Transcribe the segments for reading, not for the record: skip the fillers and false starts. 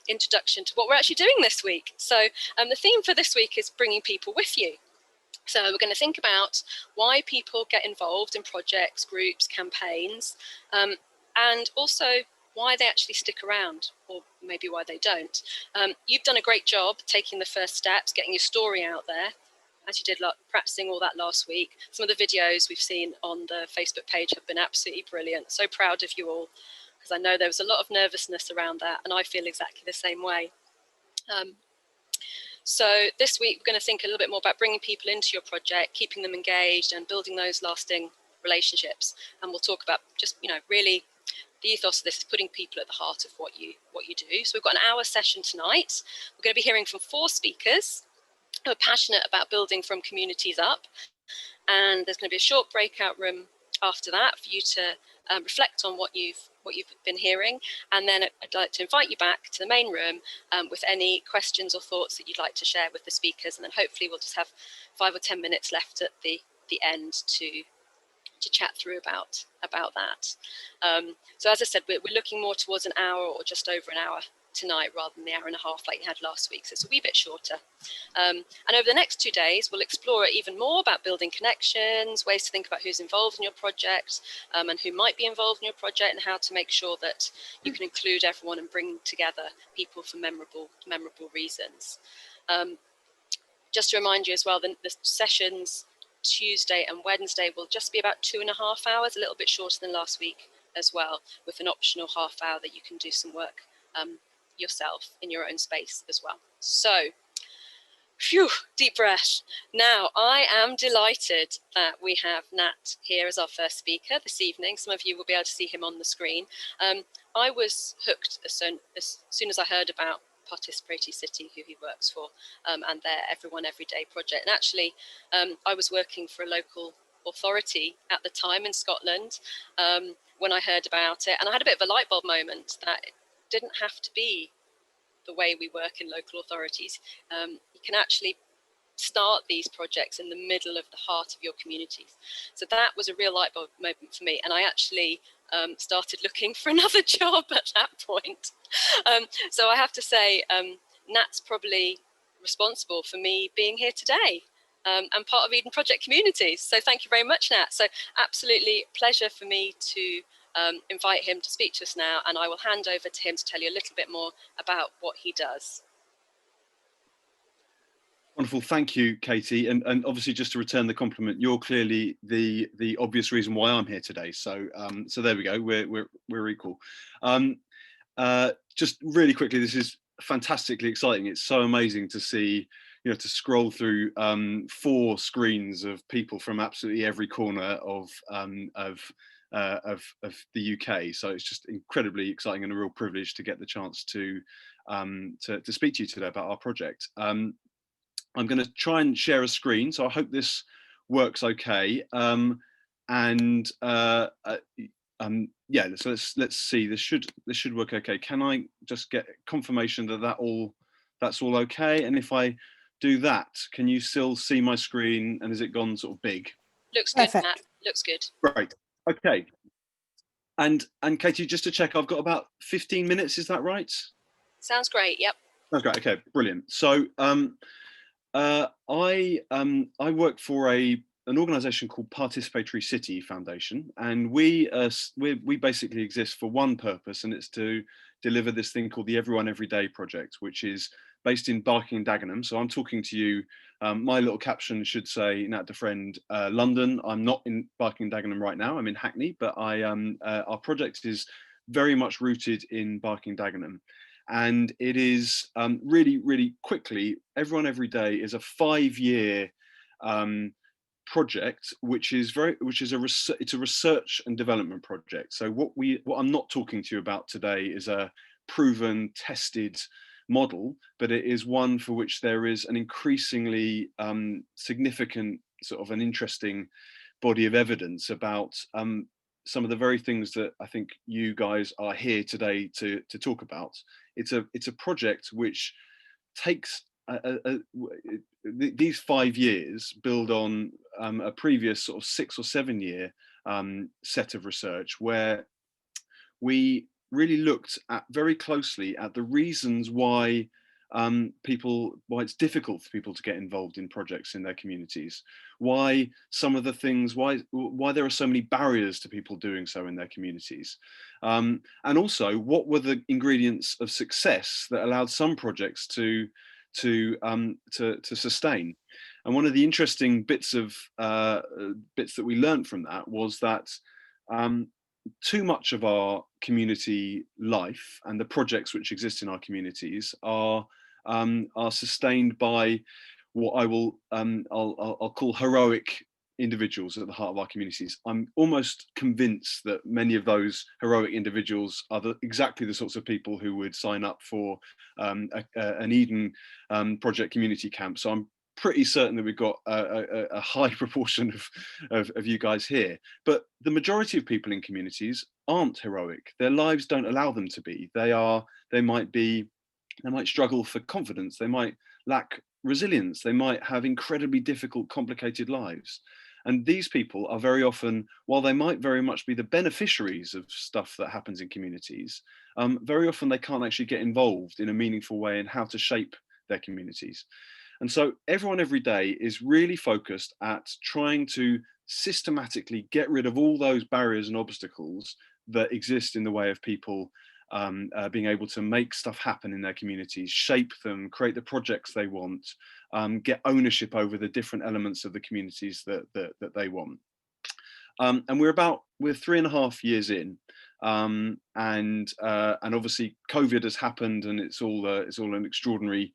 introduction to what we're actually doing this week. So the theme for this week is bringing people with you. So we're going to think about why people get involved in projects, groups, campaigns, and also why they actually stick around, or maybe why they don't. You've done a great job taking the first steps, getting your story out there, as you did practicing all that last week. Some of the videos we've seen on the Facebook page have been absolutely brilliant. So proud of you all, because I know there was a lot of nervousness around that, and I feel exactly the same way. So this week we're going to think a little bit more about bringing people into your project, keeping them engaged and building those lasting relationships. And we'll talk about just, really the ethos of this is putting people at the heart of what you do. So we've got an hour session tonight. We're going to be hearing from 4 speakers who are passionate about building from communities up. And there's going to be a short breakout room after that for you to reflect on what you've been hearing, and then I'd like to invite you back to the main room with any questions or thoughts that you'd like to share with the speakers, and then hopefully we'll just have 5 or 10 minutes left at the end to chat through about that. So as I said, we're looking more towards an hour or just over an hour tonight rather than the hour and a half like you had last week, so it's a wee bit shorter. And over the next 2 days we'll explore even more about building connections, ways to think about who's involved in your project, and who might be involved in your project, and how to make sure that you can include everyone and bring together people for memorable reasons. Just to remind you as well, the sessions Tuesday and Wednesday will just be about 2.5 hours, a little bit shorter than last week as well, with an optional half hour that you can do some work yourself in your own space as well. So, phew, deep breath. Now, I am delighted that we have Nat here as our first speaker this evening. Some of you will be able to see him on the screen. I was hooked as soon as I heard about Participatory City, who he works for, and their Everyone Everyday project. And actually, I was working for a local authority at the time in Scotland when I heard about it, and I had a bit of a light bulb moment that it didn't have to be the way we work in local authorities. You can actually start these projects in the middle of the heart of your communities. So that was a real light bulb moment for me, and I actually started looking for another job at that point. So I have to say, Nat's probably responsible for me being here today, and part of Eden Project Communities. So thank you very much, Nat. So absolutely pleasure for me to invite him to speak to us now, and I will hand over to him to tell you a little bit more about what he does. Wonderful, thank you, Katie. And obviously, just to return the compliment, you're clearly the obvious reason why I'm here today. So so there we go. We're equal. Just really quickly, this is fantastically exciting. It's so amazing to see, to scroll through 4 screens of people from absolutely every corner of the UK. So it's just incredibly exciting and a real privilege to get the chance to speak to you today about our project. I'm going to try and share a screen, so I hope this works okay. Yeah, so let's see. This should work okay. Can I just get confirmation that that's all okay? And if I do that, can you still see my screen? And has it gone sort of big? Looks good, Matt. Looks good. Right. Okay. And Katie, just to check, I've got about 15 minutes. Is that right? Sounds great. Yep. That's great. Okay, brilliant. So I work for an organisation called Participatory City Foundation, and we basically exist for one purpose, and it's to deliver this thing called the Everyone Everyday project, which is based in Barking and Dagenham. So I'm talking to you. My little caption should say Nat DeFriend, London. I'm not in Barking and Dagenham right now. I'm in Hackney, but our project is very much rooted in Barking and Dagenham. And it is really, really quickly, Everyone Every Day is a 5-year project, which is it's a research and development project. So what I'm not talking to you about today is a proven, tested model, but it is one for which there is an increasingly significant sort of an interesting body of evidence about some of the very things that I think you guys are here today to talk about. It's a project which takes these 5 years build on a previous sort of 6 or 7 year set of research where we really looked at very closely at the reasons why why it's difficult for people to get involved in projects in their communities, why some of the things, why there are so many barriers to people doing so in their communities, and also what were the ingredients of success that allowed some projects to sustain. And one of the interesting bits that we learned from that was that too much of our community life and the projects which exist in our communities are sustained by what I'll call heroic individuals at the heart of our communities. I'm almost convinced that many of those heroic individuals are exactly the sorts of people who would sign up for an Eden project community camp. So I'm pretty certain that we've got a high proportion of you guys here. But the majority of people in communities aren't heroic. Their lives don't allow them to be. They might struggle for confidence. They might lack resilience. They might have incredibly difficult, complicated lives. And these people are very often, while they might very much be the beneficiaries of stuff that happens in communities, very often they can't actually get involved in a meaningful way in how to shape their communities. And so everyone every day is really focused at trying to systematically get rid of all those barriers and obstacles that exist in the way of people being able to make stuff happen in their communities, shape them, create the projects they want, get ownership over the different elements of the communities that they want. And we're 3.5 years in, and obviously COVID has happened, and it's all an extraordinary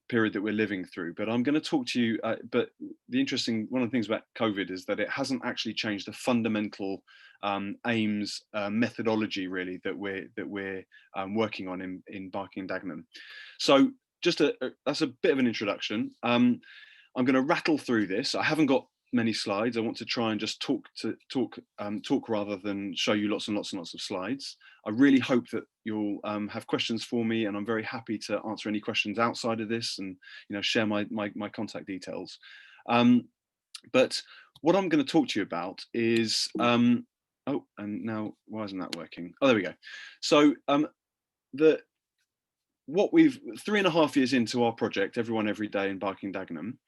period that we're living through. But I'm going to talk to you. But one of the things about COVID is that it hasn't actually changed the fundamental aims, methodology really that we're working on in Barking and Dagenham. So that's a bit of an introduction. I'm going to rattle through this. I haven't got many slides. I want to try and just talk rather than show you lots and lots and lots of slides. I really hope that you'll have questions for me, and I'm very happy to answer any questions outside of this, and share my contact details. But what I'm going to talk to you about is and now why isn't that working? Oh, there we go. So what we've 3.5 years into our project, Everyone Every Day in Barking Dagenham,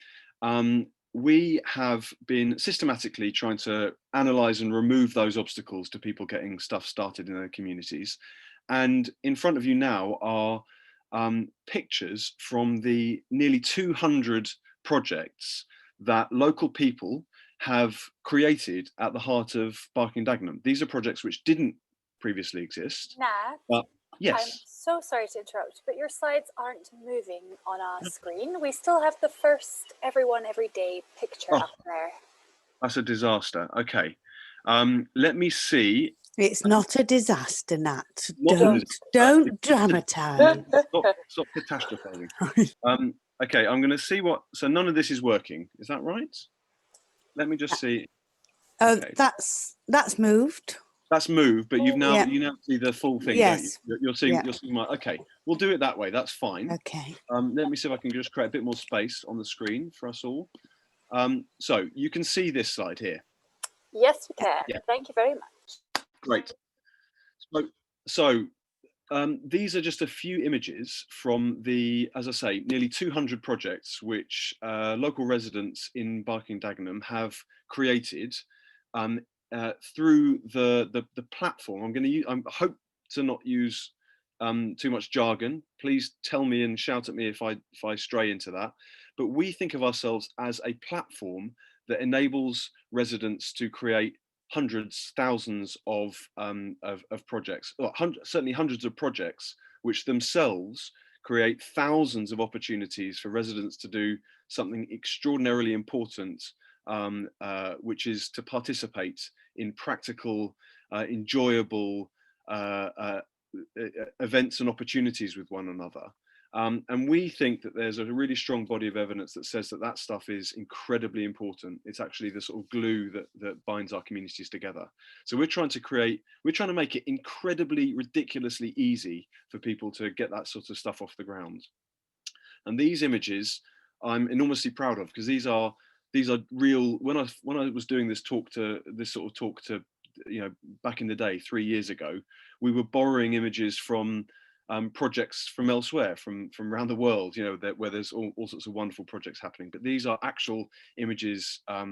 we have been systematically trying to analyse and remove those obstacles to people getting stuff started in their communities. And in front of you now are pictures from the nearly 200 projects that local people have created at the heart of Barking Dagenham. These are projects which didn't previously exist. Nat, yes. I'm so sorry to interrupt, but your slides aren't moving on our screen. We still have the first Everyone Every Day picture up there. That's a disaster. Okay. Let me see. It's not a disaster, Nat. Don't dramatise. Stop catastrophizing. Okay, I'm going to see so none of this is working. Is that right? Let me just see. Okay. That's moved. That's moved, but you now see the full thing, yes. don't you? You're seeing my, okay, we'll do it that way. That's fine. Okay. Let me see if I can just create a bit more space on the screen for us all. So you can see this slide here. Yes, we can. Yeah. Thank you very much. Great. So these are just a few images from as I say, nearly 200 projects which local residents in Barking Dagenham have created through the platform. I hope to not use too much jargon. Please tell me and shout at me if I stray into that. But we think of ourselves as a platform that enables residents to create hundreds, thousands of projects, certainly hundreds of projects, which themselves create thousands of opportunities for residents to do something extraordinarily important, which is to participate in practical, enjoyable events and opportunities with one another. And we think that there's a really strong body of evidence that says that stuff is incredibly important. It's actually the sort of glue that binds our communities together. So we're trying to make it incredibly, ridiculously easy for people to get that sort of stuff off the ground. And these images I'm enormously proud of, because these are real. When I was doing this sort of talk to back in the day, 3 years ago, we were borrowing images from projects from elsewhere, from around the world, where there's all sorts of wonderful projects happening. But these are actual images, a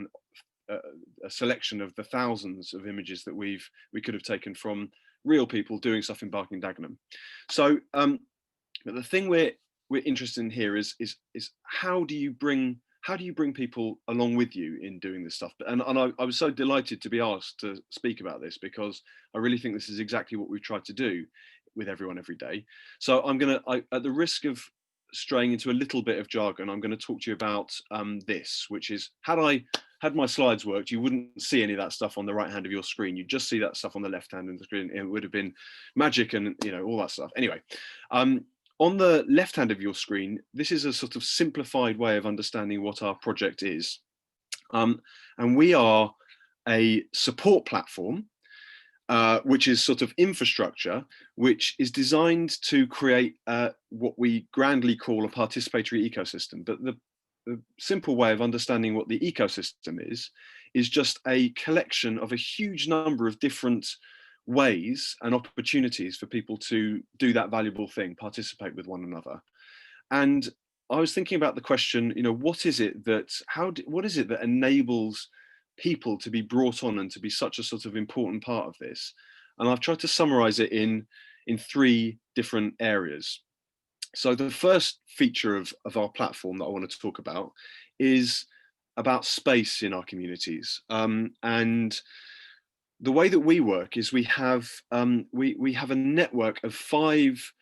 selection of the thousands of images that we could have taken from real people doing stuff in Barking Dagenham. So, but the thing we're interested in here is how do you bring people along with you in doing this stuff? And I was so delighted to be asked to speak about this, because I really think this is exactly what we've tried to do with Everyone Every Day. So I'm at the risk of straying into a little bit of jargon, I'm going to talk to you about this, which is, had my slides worked, you wouldn't see any of that stuff on the right hand of your screen. You'd just see that stuff on the left hand of the screen. It would have been magic and all that stuff. Anyway, on the left hand of your screen, this is a sort of simplified way of understanding what our project is. And we are a support platform, which is sort of infrastructure, which is designed to create what we grandly call a participatory ecosystem. But the simple way of understanding what the ecosystem is just a collection of a huge number of different ways and opportunities for people to do that valuable thing, participate with one another. And I was thinking about the question, what is it that enables people to be brought on and to be such a sort of important part of this? And I've tried to summarize it in 3 different areas. So the first feature of our platform that I want to talk about is about space in our communities. And the way that we work is we have a network of 5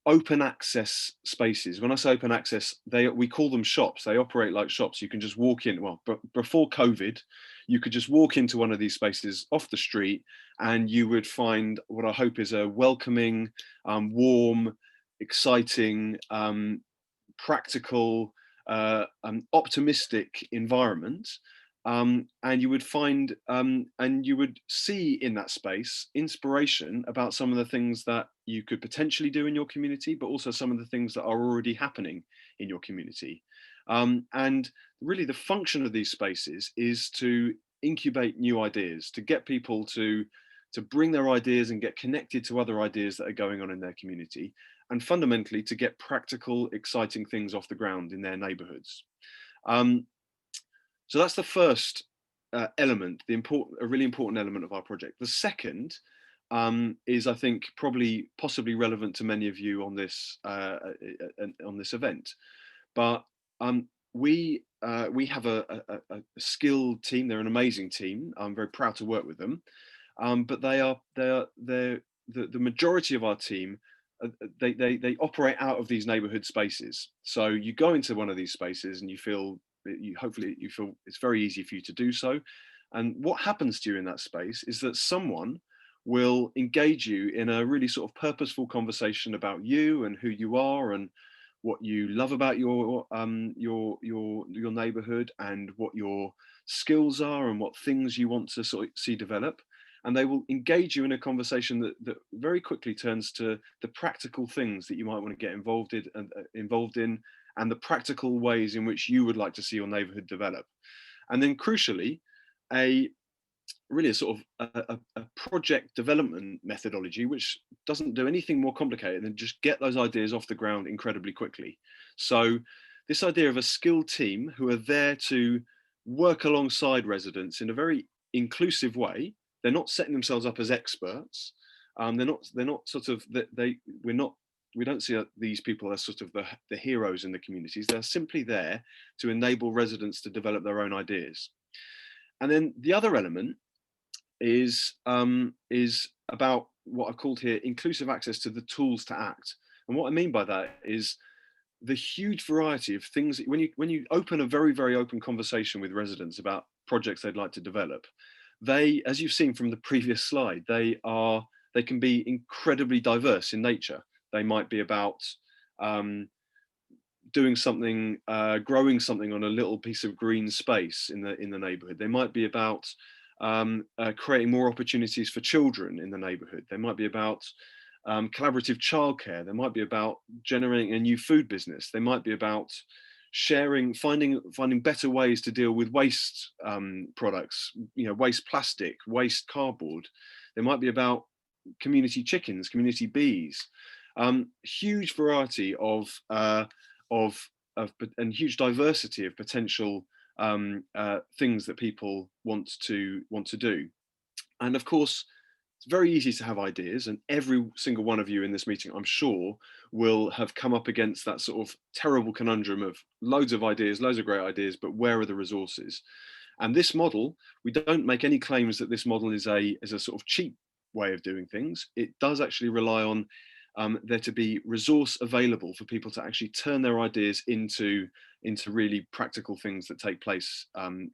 open access spaces. When I say open access, we call them shops. They operate like shops. You can just walk in. Well, before COVID, you could just walk into one of these spaces off the street, and you would find what I hope is a welcoming, warm, exciting, practical, optimistic environment. And you would find and you would see in that space inspiration about some of the things that you could potentially do in your community, but also some of the things that are already happening in your community. And really the function of these spaces is to incubate new ideas, to get people to bring their ideas and get connected to other ideas that are going on in their community, and fundamentally to get practical, exciting things off the ground in their neighborhoods. So that's the first element, a really important element of our project. The second is, I think, possibly relevant to many of you on this event. But we have a skilled team. They're an amazing team. I'm very proud to work with them. But the majority of our team, they operate out of these neighborhood spaces. So you go into one of these spaces and hopefully you feel it's very easy for you to do so. And what happens to you in that space is that someone will engage you in a really sort of purposeful conversation about you and who you are and what you love about your neighborhood and what your skills are and what things you want to sort of see develop. And they will engage you in a conversation that very quickly turns to the practical things that you might want to get involved in, and the practical ways in which you would like to see your neighborhood develop. And then crucially, a sort of a project development methodology, which doesn't do anything more complicated than just get those ideas off the ground incredibly quickly. So this idea of a skilled team who are there to work alongside residents in a very inclusive way. They're not setting themselves up as experts. They're not sort of, we don't see these people as sort of the heroes in the communities. They're simply there to enable residents to develop their own ideas. And then the other element is about what I've called here inclusive access to the tools to act. And what I mean by that is the huge variety of things. When you open a very, very open conversation with residents about projects they'd like to develop, they, as you've seen from the previous slide, they can be incredibly diverse in nature. They might be about doing something, growing something on a little piece of green space in the neighborhood. They might be about creating more opportunities for children in the neighborhood. They might be about collaborative childcare. They might be about generating a new food business. They might be about sharing, finding better ways to deal with waste products, waste plastic, waste cardboard. They might be about community chickens, community bees, huge variety of and huge diversity of potential things that people want to do. And of course, it's very easy to have ideas, and every single one of you in this meeting, I'm sure, will have come up against that sort of terrible conundrum of loads of ideas, loads of great ideas, but where are the resources? And this model, we don't make any claims that this model is a sort of cheap way of doing things. It does actually rely on there to be resource available for people to actually turn their ideas into really practical things that take place in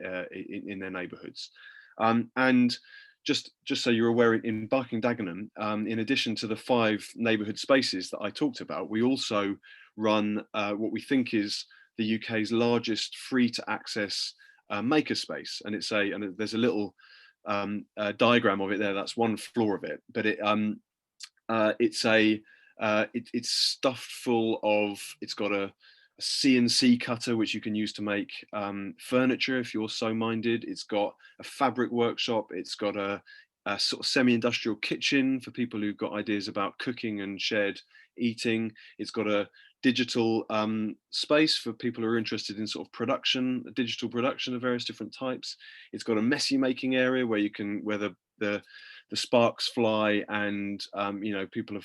their neighbourhoods. And just so you're aware, in Barking Dagenham, in addition to the 5 neighbourhood spaces that I talked about, we also run what we think is the UK's largest free to access makerspace, and there's a little diagram of it there. That's one floor of it, but it's stuffed full of. It's got a CNC cutter which you can use to make furniture if you're so minded. It's got a fabric workshop. It's got a sort of semi-industrial kitchen for people who've got ideas about cooking and shared eating. It's got a digital space for people who are interested in sort of production, digital production of various different types. It's got a messy making area where the sparks fly, and people are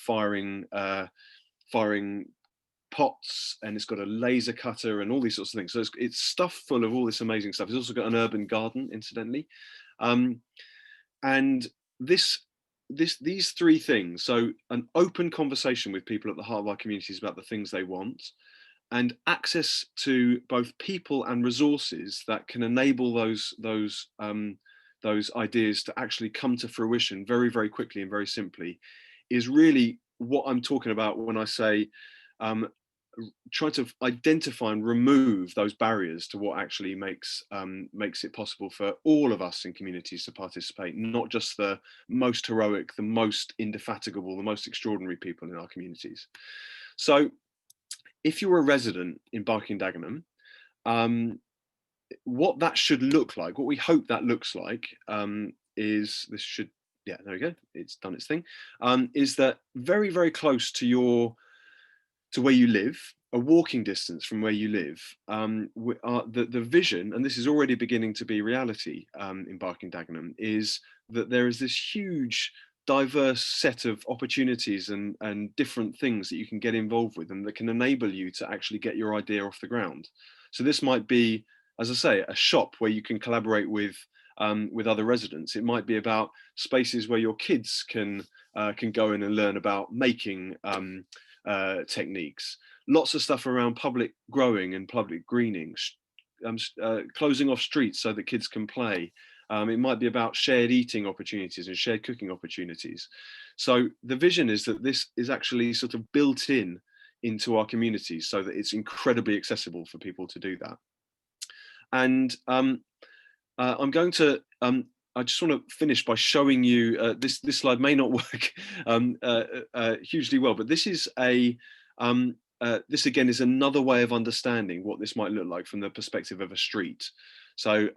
firing pots, and it's got a laser cutter and all these sorts of things. So it's stuffed full of all this amazing stuff. It's also got an urban garden, incidentally, and these 3 things. So an open conversation with people at the heart of our communities about the things they want, and access to both people and resources that can enable those ideas to actually come to fruition very, very quickly and very simply, is really what I'm talking about when I say try to identify and remove those barriers to what actually makes it possible for all of us in communities to participate, not just the most heroic, the most indefatigable, the most extraordinary people in our communities. So if you're a resident in Barking Dagenham, what that should look like, what we hope that looks like, is this should, yeah, there we go, it's done its thing, is that very, very close to where you live, a walking distance from where you live, the vision, and this is already beginning to be reality in Barking Dagenham, is that there is this huge diverse set of opportunities and different things that you can get involved with, and that can enable you to actually get your idea off the ground. So this might be, as I say, a shop where you can collaborate with other residents. It might be about spaces where your kids can go in and learn about making techniques. Lots of stuff around public growing and public greening, closing off streets so that kids can play. It might be about shared eating opportunities and shared cooking opportunities. So the vision is that this is actually sort of built into our communities so that it's incredibly accessible for people to do that. And I'm going to, I just want to finish by showing you, this slide may not work hugely well, but this is this again is another way of understanding what this might look like from the perspective of a street. So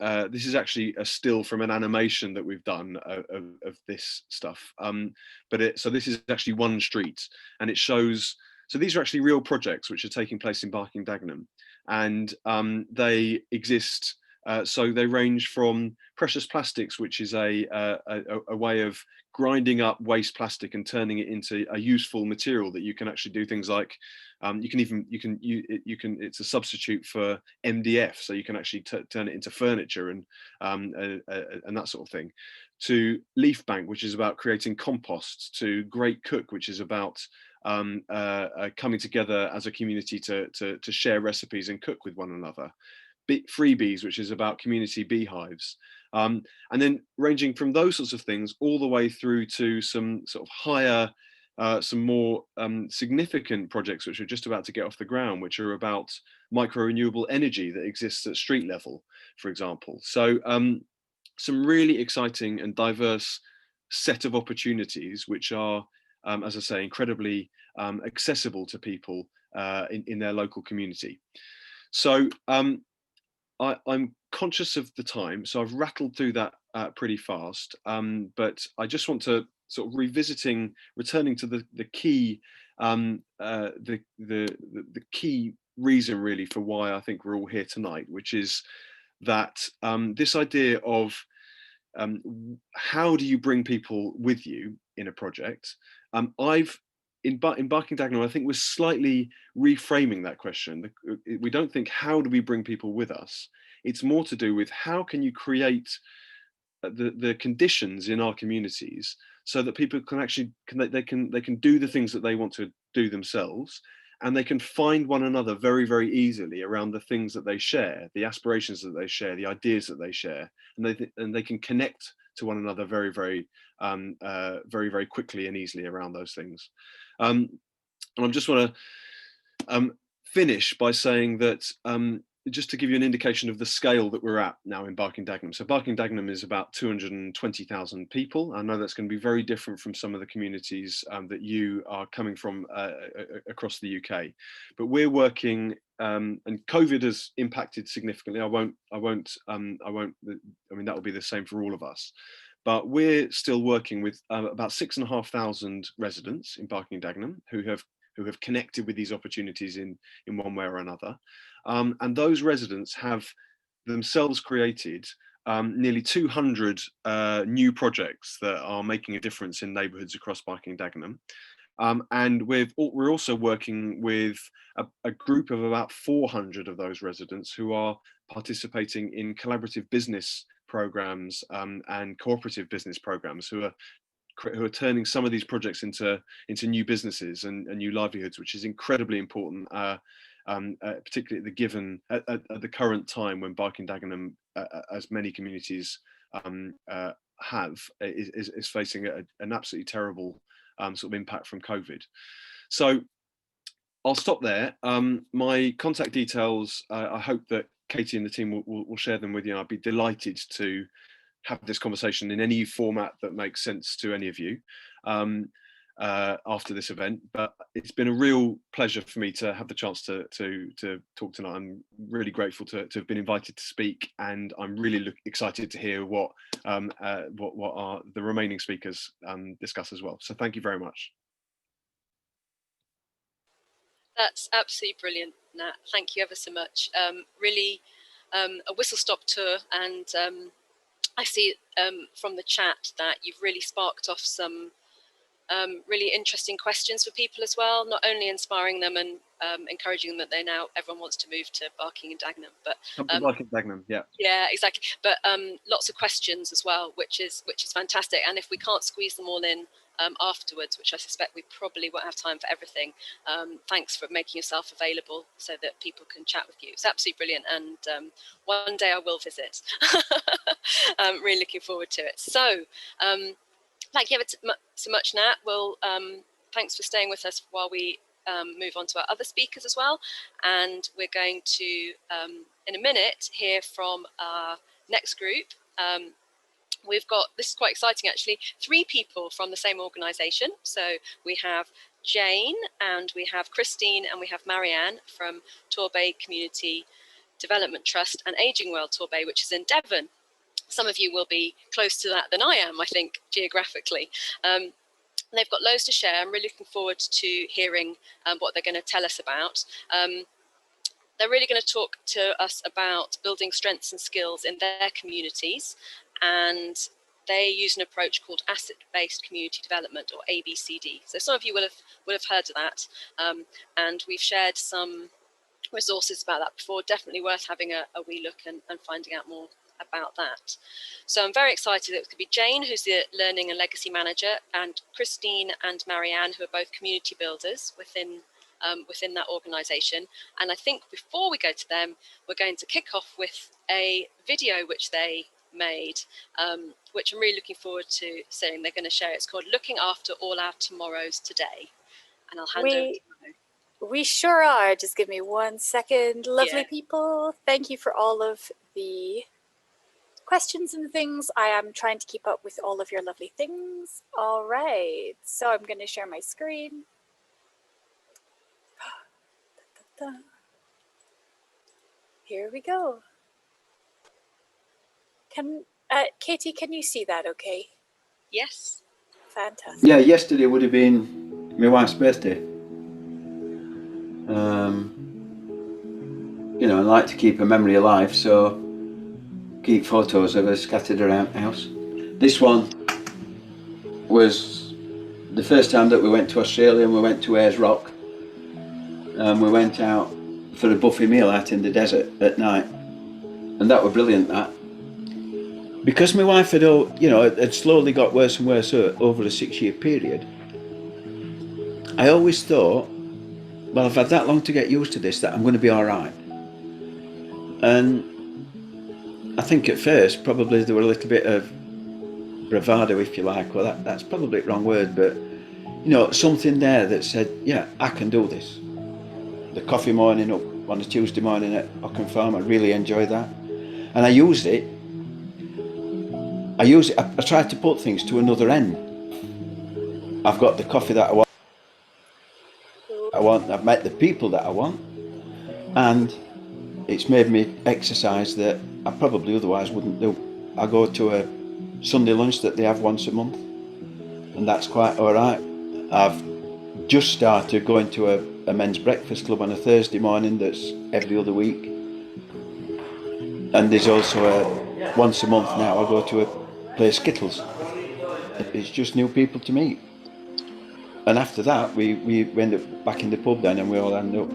this is actually a still from an animation that we've done of this stuff. So this is actually one street, and it shows, so these are actually real projects which are taking place in Barking Dagenham, and they exist. So they range from precious plastics, which is a way of grinding up waste plastic and turning it into a useful material that you can actually do things like, it's a substitute for MDF, so you can actually turn it into furniture and that sort of thing. To Leaf Bank, which is about creating compost. To Great Cook, which is about coming together as a community to share recipes and cook with one another. Freebies, which is about community beehives, and then ranging from those sorts of things all the way through to some sort of higher, some more significant projects which are just about to get off the ground, which are about micro renewable energy that exists at street level, for example. So some really exciting and diverse set of opportunities which are, as I say, incredibly accessible to people in their local community. So I'm conscious of the time, so I've rattled through that pretty fast. But I just want to sort of returning to the key, the key reason really for why I think we're all here tonight, which is that this idea of how do you bring people with you in a project? In Barking Dagenham, I think we're slightly reframing that question. We don't think how do we bring people with us? It's more to do with how can you create the conditions in our communities so that people can actually they can do the things that they want to do themselves, and they can find one another very, very easily around the things that they share, the aspirations that they share, the ideas that they share, and they can connect to one another very, very, very, very quickly and easily around those things. And I just want to finish by saying that just to give you an indication of the scale that we're at now in Barking Dagenham. So Barking Dagenham is about 220,000 people. I know that's going to be very different from some of the communities that you are coming from across the UK, but we're working, and COVID has impacted significantly. I mean, that will be the same for all of us, but we're still working with about 6,500 residents in Barking Dagenham who have connected with these opportunities in one way or another. And those residents have themselves created nearly 200 new projects that are making a difference in neighbourhoods across Barking Dagenham. And we're also working with a group of about 400 of those residents who are participating in collaborative business programmes and cooperative business programmes, who are turning some of these projects into new businesses and new livelihoods, which is incredibly important, particularly at the current time when Barking Dagenham, as many communities have, is facing an absolutely terrible sort of impact from COVID. So I'll stop there. My contact details, I hope that Katie and the team will share them with you, and I'd be delighted to have this conversation in any format that makes sense to any of you after this event. But it's been a real pleasure for me to have the chance to talk tonight. I'm really grateful to have been invited to speak, and I'm really excited to hear what are the remaining speakers discuss as well. So thank you very much. That's absolutely brilliant, Nat. Thank you ever so much. Really a whistle-stop tour, and I see from the chat that you've really sparked off some really interesting questions for people as well, not only inspiring them and encouraging them that everyone wants to move to Barking and Dagenham, but Barking Dagenham, yeah, exactly. But lots of questions as well, which is fantastic. And if we can't squeeze them all in afterwards, which I suspect we probably won't have time for everything, thanks for making yourself available so that people can chat with you. It's absolutely brilliant, and one day I will visit. I'm really looking forward to it. So thank you ever so much, Nat. Well, thanks for staying with us while we move on to our other speakers as well. And we're going to, in a minute, hear from our next group. We've got, this is quite exciting actually, 3 people from the same organisation. So we have Jane, and we have Christine, and we have Marianne from Torbay Community Development Trust and Ageing Well Torbay, which is in Devon. Some of you will be close to that than I am, I think, geographically. They've got loads to share. I'm really looking forward to hearing what they're going to tell us about. They're really going to talk to us about building strengths and skills in their communities, and they use an approach called asset-based community development, or ABCD. So some of you will have heard of that, and we've shared some resources about that before. Definitely worth having a wee look and finding out more about that. So I'm very excited that it could be Jane, who's the Learning and Legacy Manager, and Christine and Marianne, who are both community builders within that organisation. And I think before we go to them, we're going to kick off with a video which they made, which I'm really looking forward to seeing. They're going to share. It's called Looking After All Our Tomorrows Today. And I'll hand over to Mo. We sure are. Just give me 1 second. Lovely people, thank you for all of the questions and things. I am trying to keep up with all of your lovely things. All right, so I'm going to share my screen. Here we go. Katie, can you see that okay? Yes. Fantastic. Yeah, yesterday would have been my wife's birthday. You know, I like to keep a memory alive, so keep photos of her scattered around the house. This one was the first time that we went to Australia, and we went to Ayers Rock. We went out for a buffet meal out in the desert at night, and that was brilliant. That, because my wife had, you know, had slowly got worse and worse over a 6-year period. I always thought, well, I've had that long to get used to this, that I'm going to be all right. And I think at first probably there were a little bit of bravado, if you like. Well, that's probably the wrong word, but you know, something there that said, yeah, I can do this. The coffee morning up on a Tuesday morning at Ockham Farm, I really enjoyed that, and I used it. I tried to put things to another end. I've got the coffee that I want. I've met the people that I want, and it's made me exercise that I probably otherwise wouldn't do. I go to a Sunday lunch that they have once a month, and that's quite all right. I've just started going to a men's breakfast club on a Thursday morning that's every other week, and there's also a once a month now I go to a play Skittles. It's just new people to meet, and after that we end up back in the pub then, and we all end up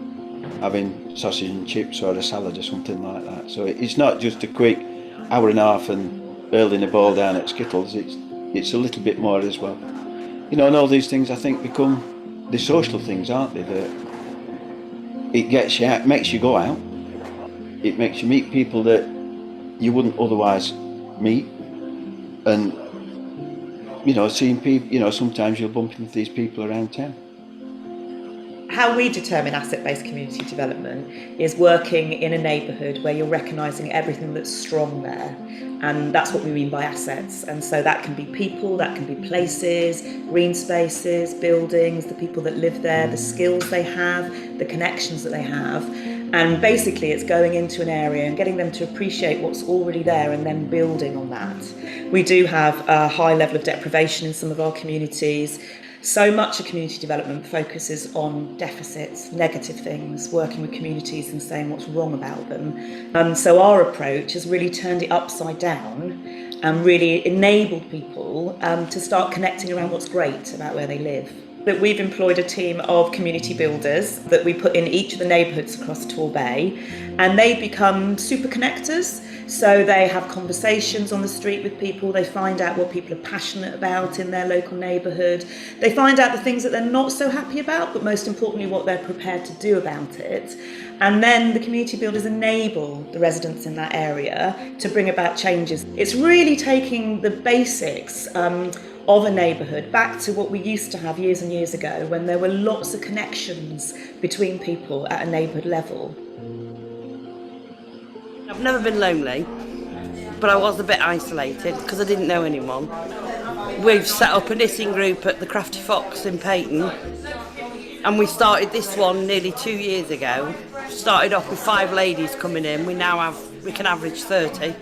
having sausage and chips or a salad or something like that. So it's not just a quick hour and a half and hurling a ball down at Skittles. It's a little bit more as well. You know, and all these things I think become the social things, aren't they? That it gets you out, makes you go out. It makes you meet people that you wouldn't otherwise meet, and you know, seeing people. You know, sometimes you'll bump into these people around town. How we determine asset-based community development is working in a neighbourhood where you're recognising everything that's strong there, and that's what we mean by assets. And so that can be people, that can be places, green spaces, buildings, the people that live there, the skills they have, the connections that they have. And basically it's going into an area and getting them to appreciate what's already there and then building on that. We do have a high level of deprivation in some of our communities. So much of community development focuses on deficits, negative things, working with communities and saying what's wrong about them. So our approach has really turned it upside down and really enabled people to start connecting around what's great about where they live. That we've employed a team of community builders that we put in each of the neighbourhoods across Torbay, and they become super connectors. So they have conversations on the street with people, they find out what people are passionate about in their local neighbourhood, they find out the things that they're not so happy about, but most importantly what they're prepared to do about it. And then the community builders enable the residents in that area to bring about changes. It's really taking the basics of a neighbourhood back to what we used to have years and years ago, when there were lots of connections between people at a neighbourhood level. I've never been lonely, but I was a bit isolated because I didn't know anyone. We've set up a knitting group at the Crafty Fox in Peyton, and we started this one nearly 2 years ago. Started off with 5 ladies coming in. We can average 30.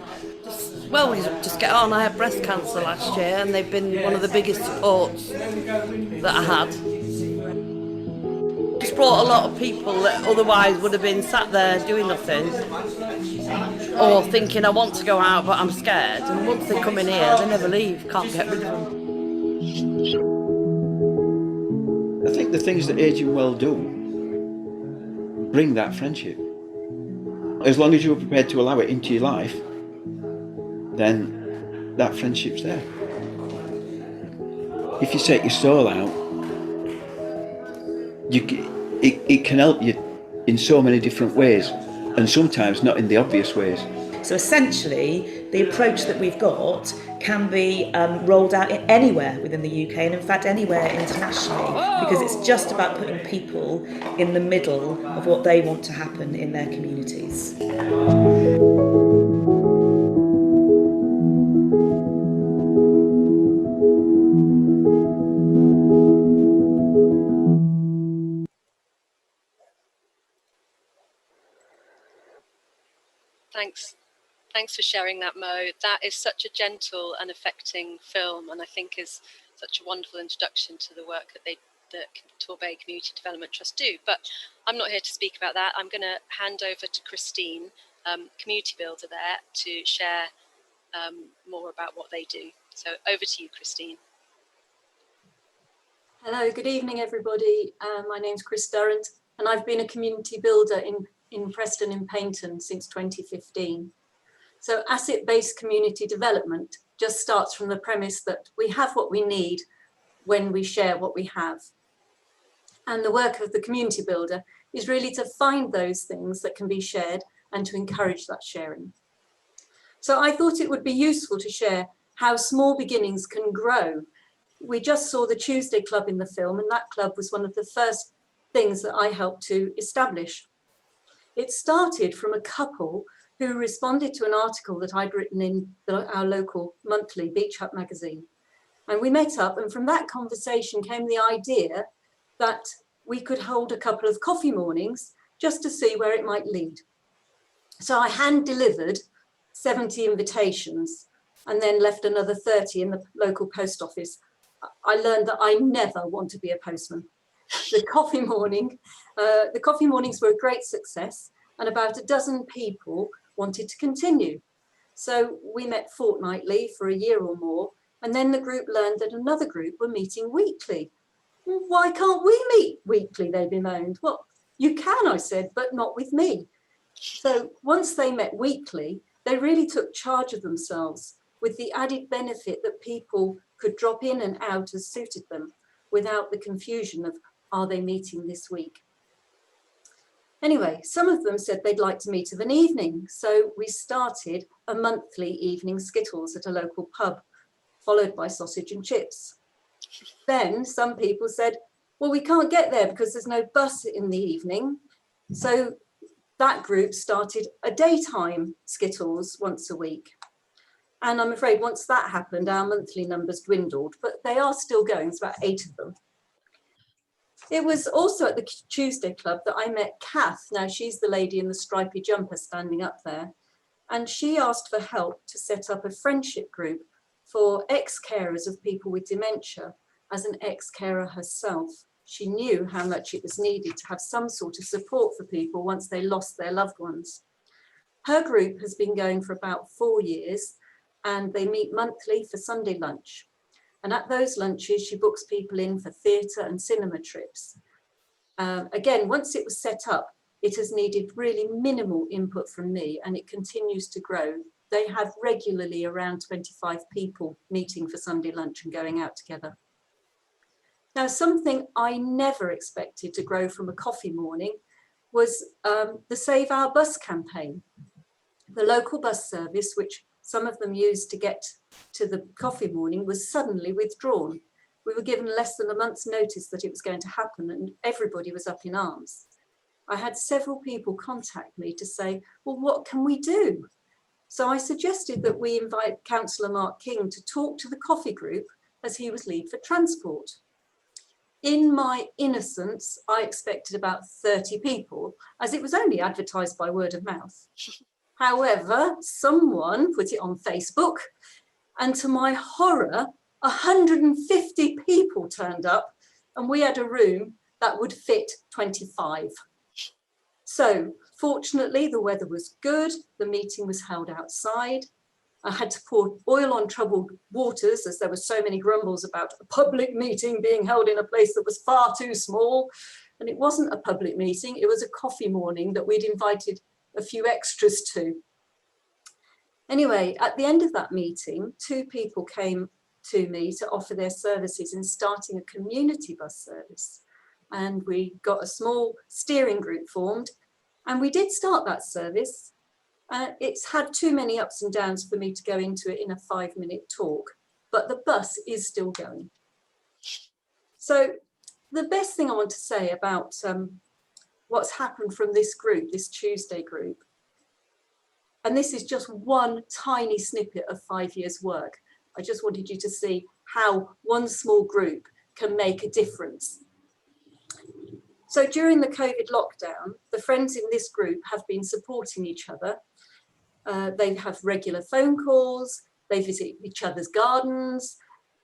Well, we just get on. I had breast cancer last year, and they've been one of the biggest supports that I had. It's brought a lot of people that otherwise would have been sat there doing nothing, or thinking I want to go out but I'm scared, and once they come in here they never leave, can't get rid of them. I think the things that Aging Well do bring that friendship. As long as you're prepared to allow it into your life, then that friendship's there. If you set your soul out, it can help you in so many different ways, and sometimes not in the obvious ways. So essentially, the approach that we've got can be rolled out anywhere within the UK, and in fact anywhere internationally, because it's just about putting people in the middle of what they want to happen in their communities. Thanks for sharing that, Mo. That is such a gentle and affecting film, and I think is such a wonderful introduction to the work that Torbay Community Development Trust do. But I'm not here to speak about that. I'm going to hand over to Christine, community builder there, to share more about what they do. So over to you, Christine. Hello, good evening, everybody. My name's Chris Durrant, and I've been a community builder in Preston and Paignton since 2015. So asset-based community development just starts from the premise that we have what we need when we share what we have. And the work of the community builder is really to find those things that can be shared and to encourage that sharing. So I thought it would be useful to share how small beginnings can grow. We just saw the Tuesday Club in the film, and that club was one of the first things that I helped to establish. It started from a couple who responded to an article that I'd written in our local monthly Beach Hut magazine. And we met up, and from that conversation came the idea that we could hold a couple of coffee mornings just to see where it might lead. So I hand delivered 70 invitations and then left another 30 in the local post office. I learned that I never want to be a postman. The coffee mornings were a great success, and about a dozen people wanted to continue. So we met fortnightly for a year or more, and then the group learned that another group were meeting weekly. Well, why can't we meet weekly, they bemoaned. Well, you can, I said, but not with me. So once they met weekly, they really took charge of themselves, with the added benefit that people could drop in and out as suited them, without the confusion of, are they meeting this week? Anyway, some of them said they'd like to meet of an evening, so we started a monthly evening skittles at a local pub, followed by sausage and chips. Then some people said, well, we can't get there because there's no bus in the evening. So that group started a daytime skittles once a week. And I'm afraid once that happened, our monthly numbers dwindled, but they are still going, it's about 8 of them. It was also at the Tuesday Club that I met Kath. Now she's the lady in the stripy jumper standing up there. And she asked for help to set up a friendship group for ex-carers of people with dementia. As an ex-carer herself, she knew how much it was needed to have some sort of support for people once they lost their loved ones. Her group has been going for about 4 years, and they meet monthly for Sunday lunch. And at those lunches, she books people in for theatre and cinema trips. Again, once it was set up, it has needed really minimal input from me, and it continues to grow. They have regularly around 25 people meeting for Sunday lunch and going out together. Now, something I never expected to grow from a coffee morning was the Save Our Bus campaign. The local bus service, which some of them used to get to the coffee morning, was suddenly withdrawn. We were given less than a month's notice that it was going to happen, and everybody was up in arms. I had several people contact me to say, well, what can we do? So I suggested that we invite Councillor Mark King to talk to the coffee group as he was lead for transport. In my innocence, I expected about 30 people, as it was only advertised by word of mouth. However, someone put it on Facebook, and to my horror, 150 people turned up, and we had a room that would fit 25. So fortunately, the weather was good. The meeting was held outside. I had to pour oil on troubled waters, as there were so many grumbles about a public meeting being held in a place that was far too small. And it wasn't a public meeting, it was a coffee morning that we'd invited a few extras to. Anyway, at the end of that meeting, 2 people came to me to offer their services in starting a community bus service. And we got a small steering group formed, and we did start that service. It's had too many ups and downs for me to go into it in a 5-minute talk, but the bus is still going. So the best thing I want to say about what's happened from this group, this Tuesday group, and this is just one tiny snippet of 5 years' work. I just wanted you to see how one small group can make a difference. So during the COVID lockdown, the friends in this group have been supporting each other. They have regular phone calls. They visit each other's gardens.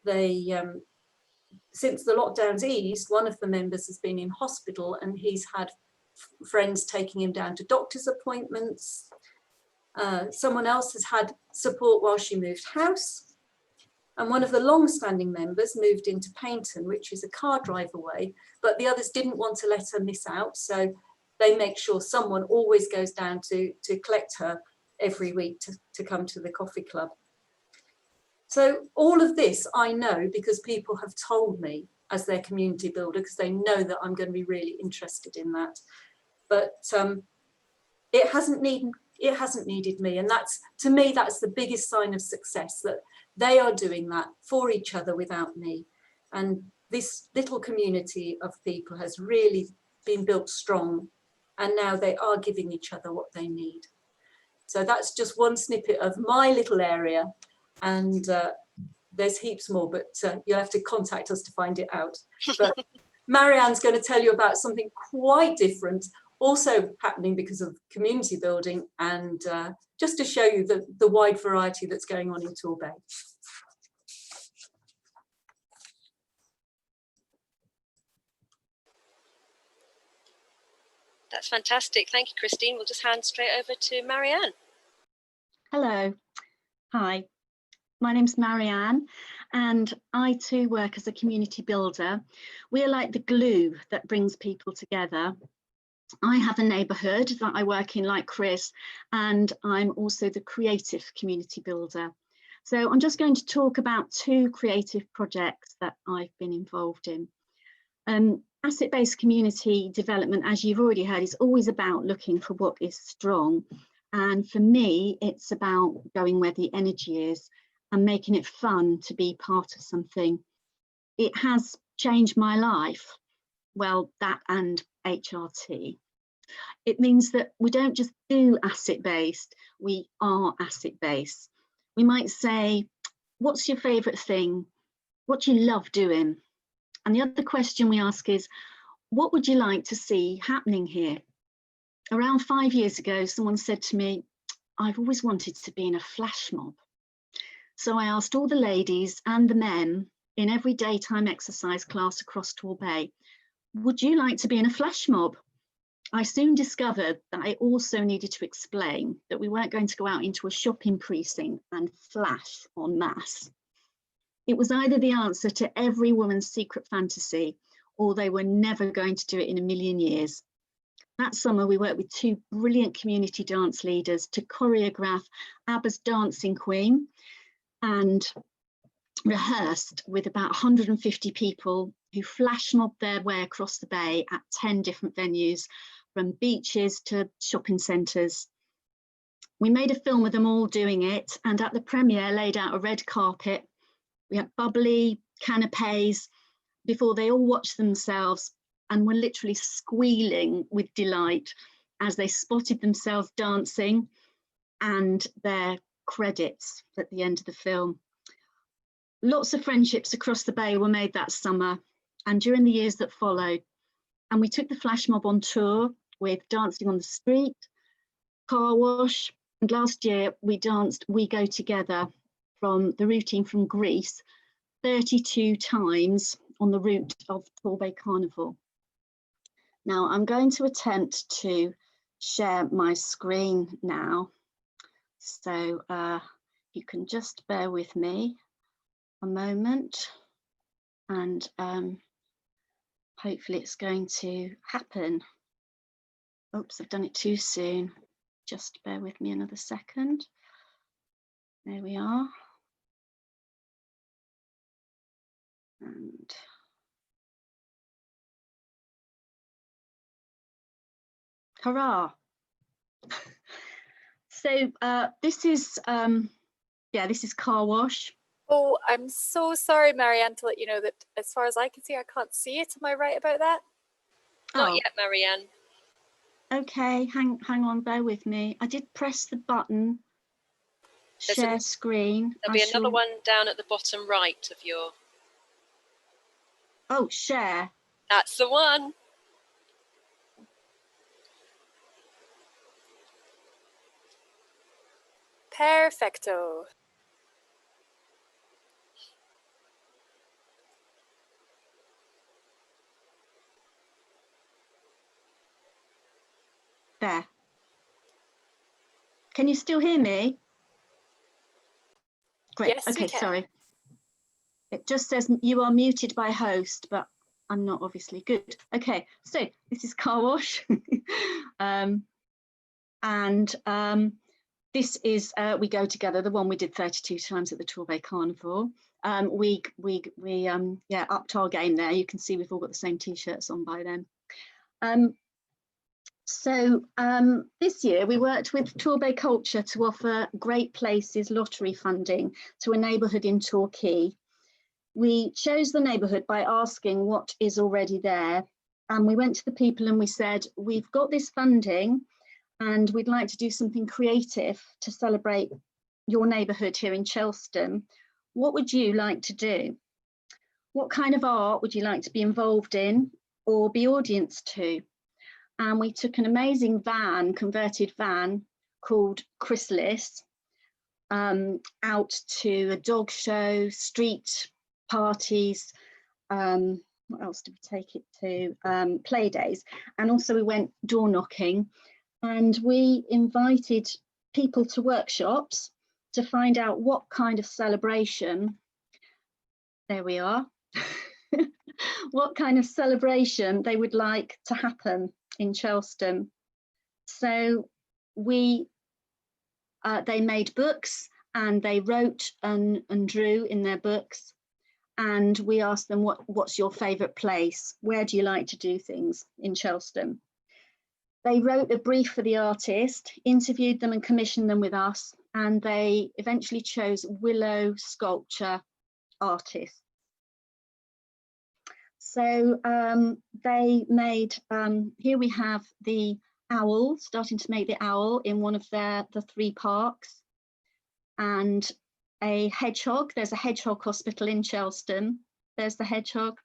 They, since the lockdowns eased, one of the members has been in hospital and he's had friends taking him down to doctor's appointments. Someone else has had support while she moved house. And one of the long-standing members moved into Paynton, which is a car drive away, but the others didn't want to let her miss out. So they make sure someone always goes down to collect her every week to come to the coffee club. So all of this I know because people have told me as their community builder, because they know that I'm going to be really interested in that. But it hasn't needed me. And that's, to me, that's the biggest sign of success, that they are doing that for each other without me. And this little community of people has really been built strong. And now they are giving each other what they need. So that's just one snippet of my little area. And there's heaps more, but you'll have to contact us to find it out. But Marianne's going to tell you about something quite different, also happening because of community building, and just to show you the wide variety that's going on in Torbay. That's fantastic. Thank you, Christine. We'll just hand straight over to Marianne. Hello. Hi. My name's Marianne, and I too work as a community builder. We're like the glue that brings people together. I have a neighbourhood that I work in like Chris, and I'm also the creative community builder. So I'm just going to talk about two creative projects that I've been involved in. Asset-based community development, as you've already heard, is always about looking for what is strong. And for me, it's about going where the energy is and making it fun to be part of something. It has changed my life. Well, that and HRT. It means that we don't just do asset-based, we are asset-based. We might say, what's your favourite thing? What do you love doing? And the other question we ask is, what would you like to see happening here? Around 5 years ago, someone said to me, I've always wanted to be in a flash mob. So I asked all the ladies and the men in every daytime exercise class across Torbay, would you like to be in a flash mob? I soon discovered that I also needed to explain that we weren't going to go out into a shopping precinct and flash en masse. It was either the answer to every woman's secret fantasy, or they were never going to do it in a million years. That summer, we worked with two brilliant community dance leaders to choreograph ABBA's Dancing Queen, and rehearsed with about 150 people who flash mobbed their way across the bay at 10 different venues, from beaches to shopping centres. We made a film with them all doing it, and at the premiere laid out a red carpet. We had bubbly canapes before they all watched themselves and were literally squealing with delight as they spotted themselves dancing and their credits at the end of the film. Lots of friendships across the bay were made that summer and during the years that followed. And we took the flash mob on tour with Dancing on the Street, Car Wash, and last year we danced We Go Together from the routine from Greece 32 times on the route of Torbay Carnival. Now I'm going to attempt to share my screen now. So you can just bear with me a moment, and hopefully it's going to happen. Oops, I've done it too soon. Just bear with me another second. There we are. And hurrah. So this is this is Car Wash. Oh, I'm so sorry, Marianne, to let you know that as far as I can see, I can't see it. Am I right about that? Not yet, Marianne. Okay, hang on, bear with me. I did press the button, share screen. There'll be another one down at the bottom right of your... Oh, share. That's the one. Perfecto. There. Can you still hear me? Great. Yes, we Okay, can. sorry. It just says you are muted by host, but I'm not, obviously. Good. Okay, so this is Car Wash. This is We Go Together, the one we did 32 times at the Torbay Carnival. We upped our game there. You can see we've all got the same t-shirts on by then. This year we worked with Torbay Culture to offer Great Places lottery funding to a neighbourhood in Torquay. We chose the neighbourhood by asking what is already there, and we went to the people and we said, we've got this funding and we'd like to do something creative to celebrate your neighbourhood here in Chelston. What would you like to do? What kind of art would you like to be involved in or be audience to? And we took an amazing van, converted van called Chrysalis, out to a dog show, street parties, what else did we take it to? Play days. And also we went door knocking, and we invited people to workshops to find out what kind of celebration, there we are, what kind of celebration they would like to happen in Chelston. So they made books and they wrote and drew in their books, and we asked them, what's your favourite place? Where do you like to do things in Chelston? They wrote a brief for the artist, interviewed them and commissioned them with us, and they eventually chose willow sculpture artists. So they made, here we have the owl, starting to make the owl in one of the 3 parks, and a hedgehog. There's a hedgehog hospital in Chelston. There's the hedgehog,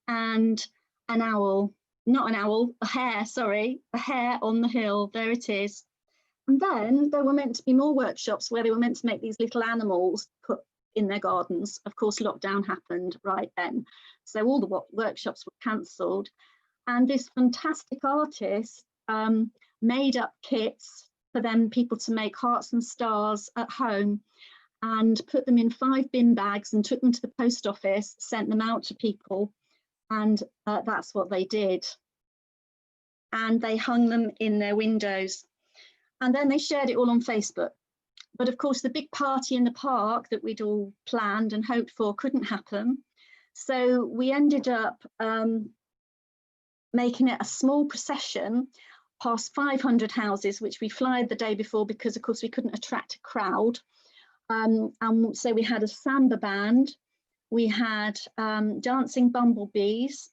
and an owl, not an owl, a hare, sorry, a hare on the hill, there it is. And then there were meant to be more workshops where they were meant to make these little animals put in their gardens. Of course, lockdown happened right then, so all the workshops were cancelled, and this fantastic artist made up kits for them people to make hearts and stars at home, and put them in 5 bin bags and took them to the post office, sent them out to people, and that's what they did. And they hung them in their windows, and then they shared it all on Facebook. But of course, the big party in the park that we'd all planned and hoped for couldn't happen. So we ended up making it a small procession past 500 houses, which we flyed the day before because, of course, we couldn't attract a crowd. And so we had a samba band, we had dancing bumblebees,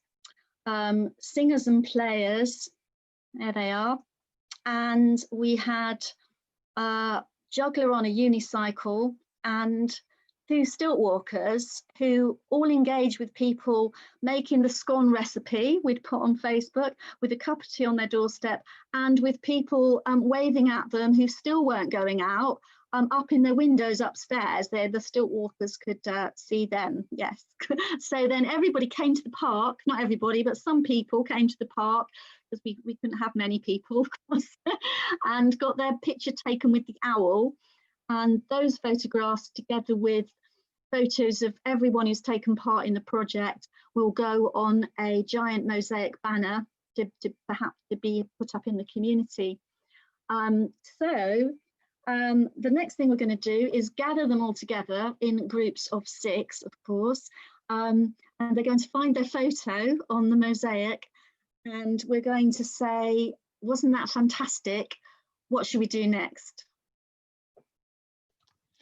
singers and players, there they are, and we had juggler on a unicycle and 2 stilt walkers who all engage with people making the scone recipe we'd put on Facebook, with a cup of tea on their doorstep, and with people waving at them who still weren't going out, up in their windows upstairs. The stilt walkers could see them, yes. So then everybody came to the park, not everybody, but some people came to the park, because we couldn't have many people, of course, and got their picture taken with the owl. And those photographs, together with photos of everyone who's taken part in the project, will go on a giant mosaic banner to perhaps to be put up in the community. The next thing we're going to do is gather them all together in groups of 6, of course, and they're going to find their photo on the mosaic, and we're going to say, wasn't that fantastic? What should we do next?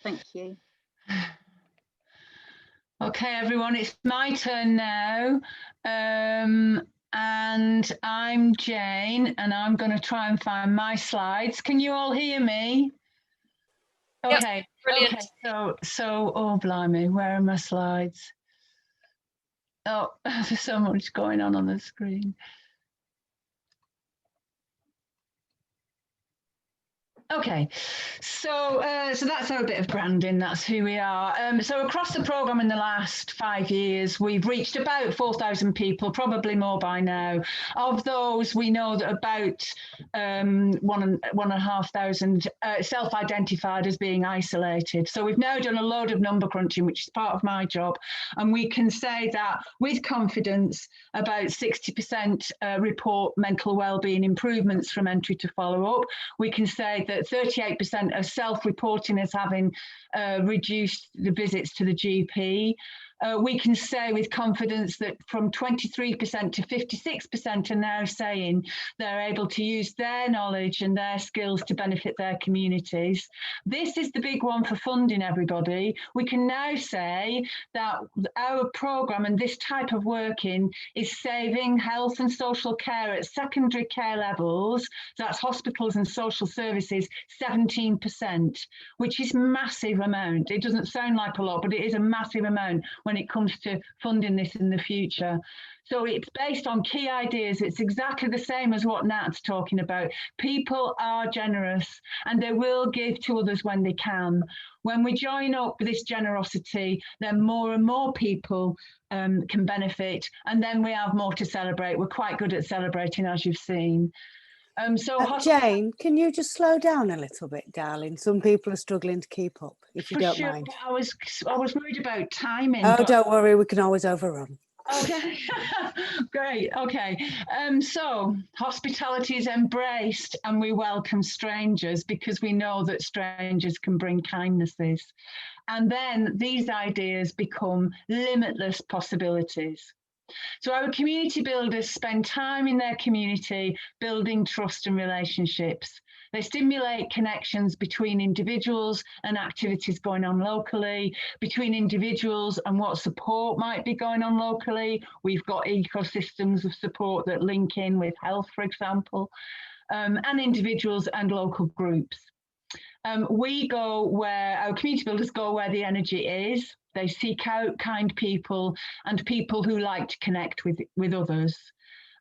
Thank you. Okay, everyone, it's my turn now. And I'm Jane, and I'm going to try and find my slides. Can you all hear me? Okay, yep, brilliant. Okay, so, oh, blimey, where are my slides? Oh, there's so much going on the screen. Okay, so that's our bit of branding. That's who we are. So across the programme in the last 5 years, we've reached about 4,000 people, probably more by now. Of those, we know that about 1,500 self-identified as being isolated. So we've now done a load of number crunching, which is part of my job, and we can say that with confidence, about 60% report mental wellbeing improvements from entry to follow-up. We can say that 38% are self-reporting as having reduced the visits to the GP. We can say with confidence that from 23% to 56% are now saying they're able to use their knowledge and their skills to benefit their communities. This is the big one for funding, everybody. We can now say that our programme and this type of working is saving health and social care at secondary care levels, so that's hospitals and social services, 17%, which is massive amount. It doesn't sound like a lot, but it is a massive amount when it comes to funding this in the future. So it's based on key ideas. It's exactly the same as what Nat's talking about. People are generous and they will give to others when they can. When we join up with this generosity, then more and more people can benefit, and then we have more to celebrate. We're quite good at celebrating, as you've seen. Jane, can you just slow down a little bit, darling? Some people are struggling to keep up, if you don't mind. I was worried about timing. Oh, don't worry, we can always overrun. Okay, great. Okay, so hospitality is embraced and we welcome strangers because we know that strangers can bring kindnesses. And then these ideas become limitless possibilities. So our community builders spend time in their community building trust and relationships. They stimulate connections between individuals and activities going on locally, between individuals and what support might be going on locally. We've got ecosystems of support that link in with health, for example, and individuals and local groups. We go where our community builders go where the energy is. They seek out kind people and people who like to connect with others.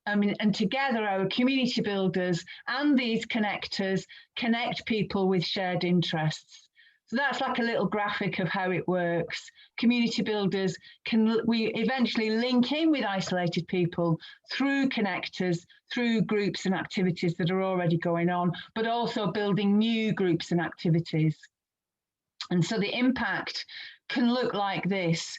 And together our community builders and these connectors connect people with shared interests. So that's like a little graphic of how it works. Community builders we eventually link in with isolated people through connectors, through groups and activities that are already going on, but also building new groups and activities. And so the impact can look like this.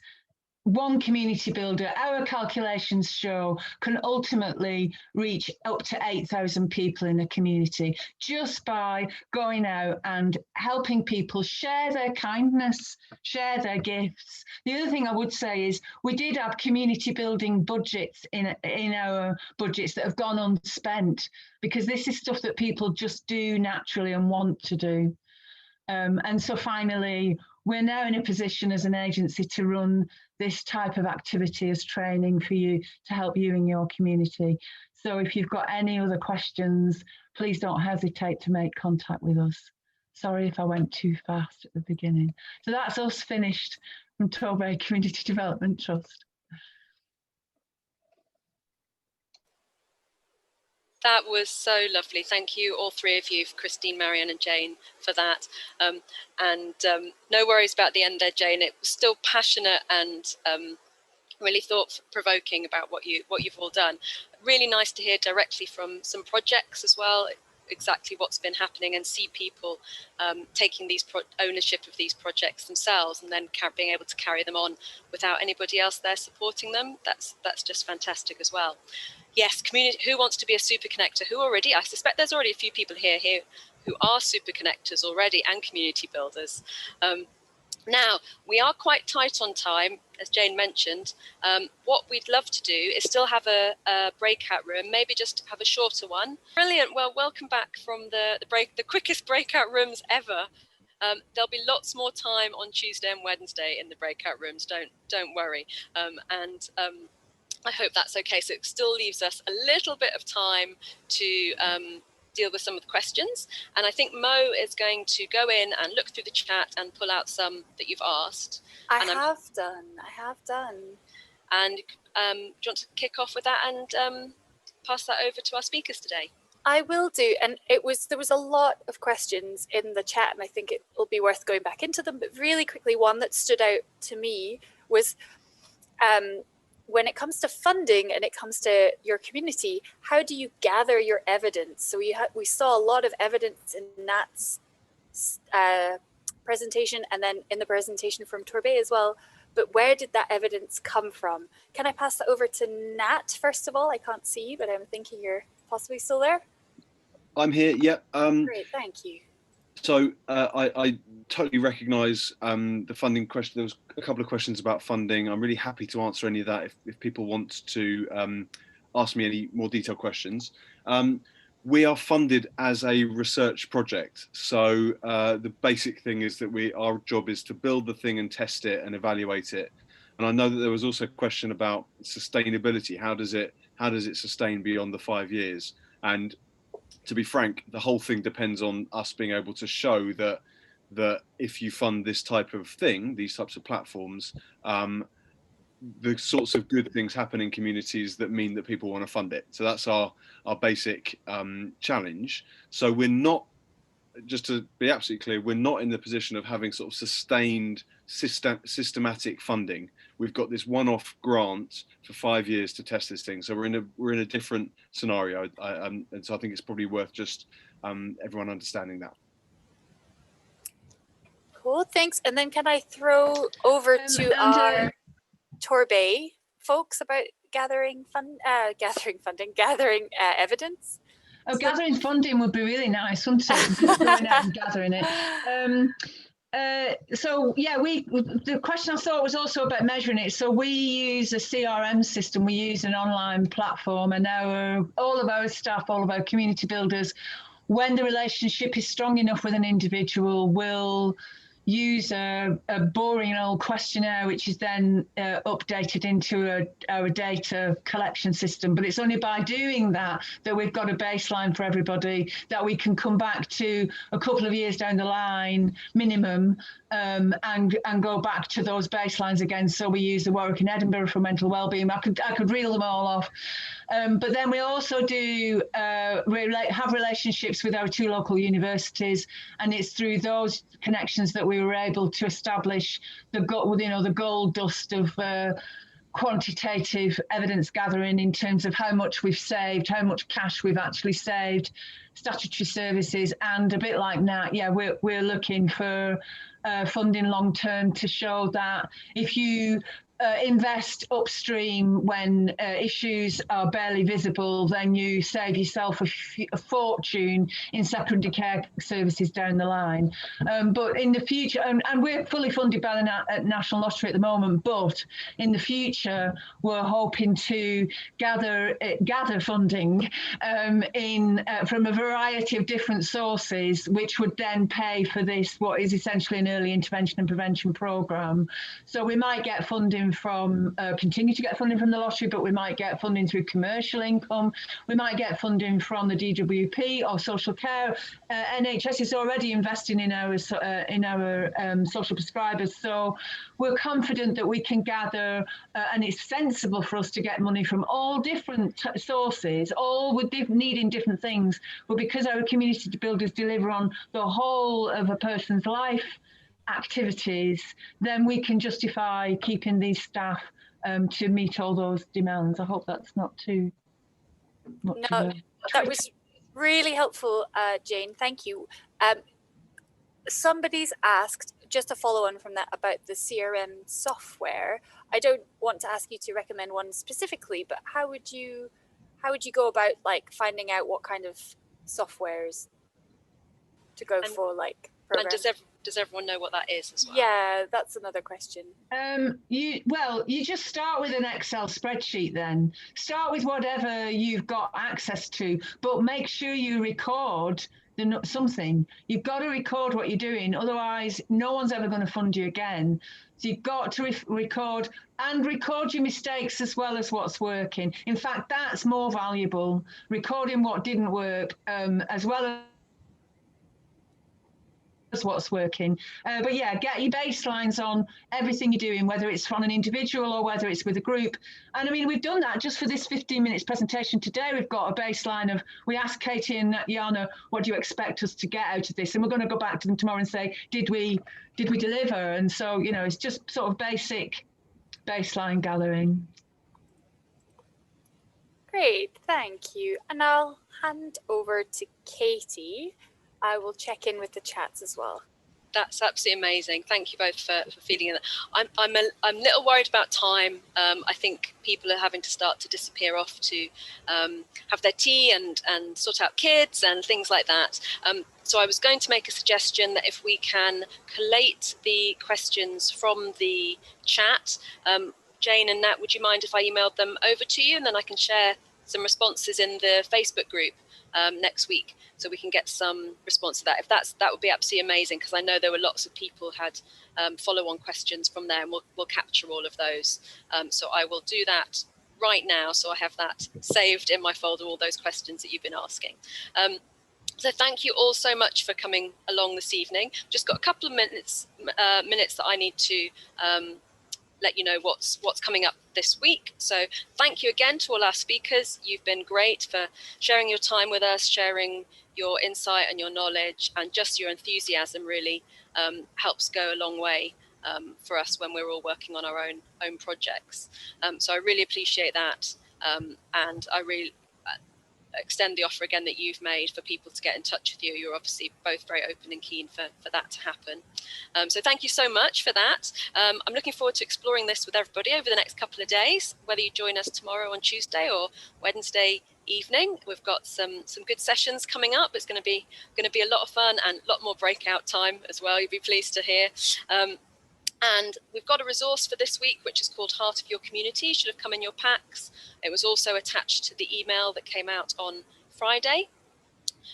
One community builder, our calculations show, can ultimately reach up to 8,000 people in a community just by going out and helping people share their kindness, share their gifts. The other thing I would say is we did have community building budgets in our budgets that have gone unspent because this is stuff that people just do naturally and want to do. And so finally, we're now in a position as an agency to run this type of activity as training for you to help you in your community. So if you've got any other questions, please don't hesitate to make contact with us. Sorry if I went too fast at the beginning. So that's us finished from Torbay Community Development Trust. That was so lovely. Thank you, all three of you, Christine, Marianne and Jane, for that. No worries about the end there, Jane. It was still passionate and really thought-provoking about what you've all done. Really nice to hear directly from some projects as well, exactly what's been happening, and see people taking these ownership of these projects themselves and then being able to carry them on without anybody else there supporting them. That's just fantastic as well. Yes, community. Who wants to be a super connector? Who already? I suspect there's already a few people here who are super connectors already and community builders. Now, we are quite tight on time, as Jane mentioned. What we'd love to do is still have a breakout room, maybe just have a shorter one. Brilliant. Well, welcome back from the quickest breakout rooms ever. There'll be lots more time on Tuesday and Wednesday in the breakout rooms. Don't worry. I hope that's okay. So it still leaves us a little bit of time to deal with some of the questions. And I think Mo is going to go in and look through the chat and pull out some that you've asked. I have done. And do you want to kick off with that and pass that over to our speakers today? I will do, and there was a lot of questions in the chat, and I think it will be worth going back into them. But really quickly, one that stood out to me was when it comes to funding and it comes to your community, how do you gather your evidence? So we saw a lot of evidence in Nat's presentation, and then in the presentation from Torbay as well. But where did that evidence come from? Can I pass that over to Nat first of all? I can't see you, but I'm thinking you're possibly still there. I'm here. Yep. Great, thank you. So I totally recognise the funding question. There was a couple of questions about funding. I'm really happy to answer any of that if people want to ask me any more detailed questions. We are funded as a research project. So the basic thing is that our job is to build the thing and test it and evaluate it. And I know that there was also a question about sustainability. How does it sustain beyond the 5 years? And to be frank, the whole thing depends on us being able to show that if you fund this type of thing, these types of platforms, the sorts of good things happen in communities that mean that people want to fund it. So that's our basic challenge. So we're not, just to be absolutely clear, we're not in the position of having sort of sustained systematic funding. We've got this one-off grant for 5 years to test this thing. So we're in a different scenario, and so I think it's probably worth just everyone understanding that. Cool, thanks. And then can I throw over to our Torbay folks about gathering evidence? Oh, gathering funding would be really nice, wouldn't it? Going out and gathering it. So yeah, the question I thought was also about measuring it. So we use a CRM system. We use an online platform, and all of our staff, all of our community builders, when the relationship is strong enough with an individual, will use a boring old questionnaire, which is then updated into our data collection system. But it's only by doing that we've got a baseline for everybody that we can come back to a couple of years down the line minimum, and go back to those baselines again. So we use the Warwick and Edinburgh for mental wellbeing. I could reel them all off. But then we also do have relationships with our 2 local universities, and it's through those connections that we were able to establish the gold dust of quantitative evidence gathering in terms of how much we've saved, how much cash we've actually saved, statutory services, and a bit like Nat, yeah, we're looking for funding long term to show that if you invest upstream when issues are barely visible, then you save yourself a fortune in secondary care services down the line. But in the future, and we're fully funded by the National Lottery at the moment, but in the future, we're hoping to gather funding from a variety of different sources, which would then pay for this, what is essentially an early intervention and prevention programme. So we might get funding continue to get funding from the lottery, but we might get funding through commercial income. We might get funding from the DWP or social care. NHS is already investing in our social prescribers. So we're confident that we can gather, and it's sensible for us to get money from all different sources, all with needing different things. But because our community builders deliver on the whole of a person's life activities, then we can justify keeping these staff to meet all those demands. I hope that's not too that was really helpful, Jane, thank you. Somebody's asked, just to follow on from that, about the CRM software. I don't want to ask you to recommend one specifically, but how would you go about finding out what kind of softwares to go for, and does everyone know what that is as well? Yeah, that's another question. You just start with an Excel spreadsheet then. Start with whatever you've got access to, but make sure you record something. You've got to record what you're doing, otherwise no one's ever going to fund you again. So you've got to record your mistakes as well as what's working. In fact, that's more valuable, recording what didn't work as well as what's working. But yeah, get your baselines on everything you're doing, whether it's on an individual or whether it's with a group. And I mean, we've done that just for this 15 minutes presentation today. We've got a baseline of, we asked Katie and Jana, what do you expect us to get out of this? And we're going to go back to them tomorrow and say, did we deliver? And so, you know, it's just sort of basic baseline gathering. Great, thank you. And I'll hand over to Katie. I will check in with the chats as well. That's absolutely amazing. Thank you both for feeding in. I'm a little worried about time. I think people are having to start to disappear off to have their tea and sort out kids and things like that. So I was going to make a suggestion that if we can collate the questions from the chat, Jane and Nat, would you mind if I emailed them over to you, and then I can share some responses in the Facebook group next week, so we can get some response to that. If that would be absolutely amazing, because I know there were lots of people who had follow-on questions from there, and we'll capture all of those. So I will do that right now, so I have that saved in my folder, all those questions that you've been asking. So thank you all so much for coming along this evening. Just got a couple of minutes that I need to let you know what's coming up this week. So thank you again to all our speakers. You've been great for sharing your time with us, sharing your insight and your knowledge, and just your enthusiasm really helps go a long way for us when we're all working on our own projects. So I really appreciate that, and I really extend the offer again that you've made for people to get in touch with you. You're obviously both very open and keen for that to happen. So thank you so much for that. I'm looking forward to exploring this with everybody over the next couple of days, whether you join us tomorrow on Tuesday or Wednesday evening. We've got some good sessions coming up. It's going to be a lot of fun and a lot more breakout time as well. You'll be pleased to hear. And we've got a resource for this week, which is called Heart of Your Community. It should have come in your packs. It was also attached to the email that came out on Friday.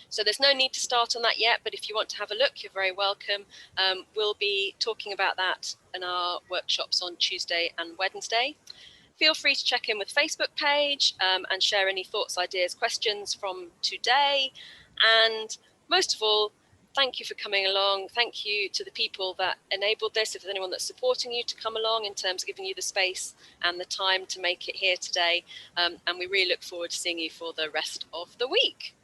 So there's no need to start on that yet, but if you want to have a look, you're very welcome. We'll be talking about that in our workshops on Tuesday and Wednesday. Feel free to check in with the Facebook page and share any thoughts, ideas, questions from today. And most of all, thank you for coming along. Thank you to the people that enabled this. If there's anyone that's supporting you to come along in terms of giving you the space and the time to make it here today. And we really look forward to seeing you for the rest of the week.